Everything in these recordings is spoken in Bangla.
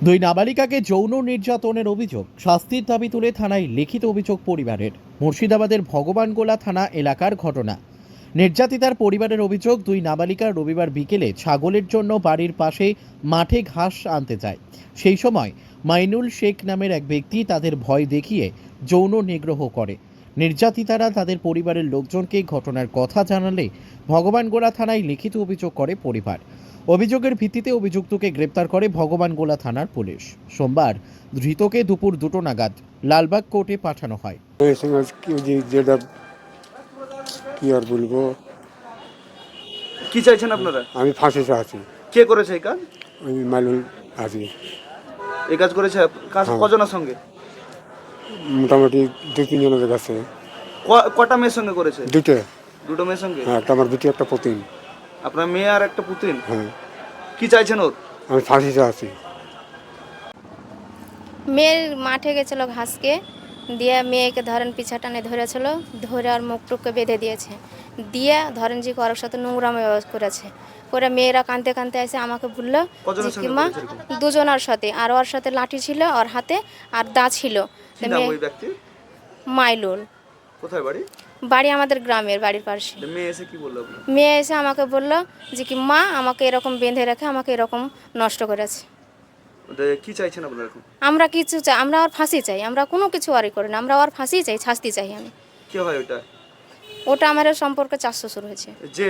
দুই নাবালিকাকে যৌন নির্যাতনের অভিযোগ, শাস্তির দাবি তুলে থানায় লিখিত অভিযোগ পরিবারের। মুর্শিদাবাদের ভগবানগোলা থানা এলাকার ঘটনা। নির্যাতিতার পরিবারের অভিযোগ, দুই নাবালিকা রবিবার বিকেলে ছাগলের জন্য বাড়ির পাশে মাঠে ঘাস আনতে যায়। সেই সময় মাইনুল শেখ নামের এক ব্যক্তি তাদের ভয় দেখিয়ে যৌন নিগ্রহ করে। নির্যাতিতারা তাদের পরিবারের লোকজনকে ঘটনার কথা জানালে ভগবানগোলা থানায় লিখিত অভিযোগ করে পরিবার। অভিযোগের ভিত্তিতে অভিযুক্তকে গ্রেপ্তার করে ভগবানগোলা থানার পুলিশ। সোমবার ধৃতকে দুপুর 2টো নাগাদ লালবাগ কোর্টে পাঠানো হয়। যেটা কি আর বলবো, কি চাইছেন আপনারা? আমি ফাঁসি আছি। কে করেছে এই কাজ? আমি মাইনুল আছি। এই কাজ করেছে কাজ হ্যাঁ। কজনের সঙ্গে? মোটামুটি 2-3 জনের কাছে। কটা মেয়ের সঙ্গে করেছে? দুটো মেয়ের সঙ্গে। হ্যাঁ, একটা আমার বেটি, একটা পুতিন। আপনার মেয়ে আর একটা পুত্রিন? হ্যাঁ, কি চাইছেন ওর? আমি ফাঁসি আছি। মেয়ের মাঠে গেছিলো ঘাসকে দিয়ে, মেয়েকে ধরেন পিছা টানে ধরেছিল, ধরে আর মুখটুককে বেঁধে দিয়েছে, দিয়ে ধরেন যে কারোর সাথে নোংরামো করেছে। করে মেয়েরা কাঁদতে কাঁদতে এসে আমাকে বললো যে কি মা, দুজনের সাথে, আর ওর সাথে লাঠি ছিল ওর হাতে আর দা ছিল। কি নাম ওই ব্যক্তির? মাইলুল। কোথায় বাড়ি? বাড়ি আমাদের গ্রামের বাড়ির পাশে। মেয়ে এসে কি বললো আপনার? মেয়ে এসে আমাকে বললো যে কি মা, আমাকে এরকম বেঁধে রেখে আমাকে এরকম নষ্ট করেছে। কি চাইছেন আপনারা এখন? আমরা কিছু চাই, আমরা আর ফাঁসি চাই, আমরা কোনো কিছু আরই করি না, আমরা আর ফাঁসি চাই, শাস্তি চাই। আমি কে হয় ওটা? ওটা আমার সম্পর্কে 4 শ্বশুর হয়েছে। যে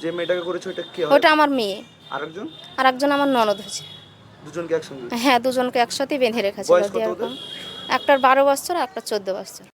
যে মেয়েটাকে করেছে ওটা কে হয়? ওটা আমার মেয়ে। আরেকজন? আর একজন আমার ননদ হয়েছে। দুজনকে একসঙ্গে? হ্যাঁ, দুজনকে একসাথে বেঁধে রেখেছিল। বয়স কত ওদের? একটার 12 বছর আর একটা 14 বছর।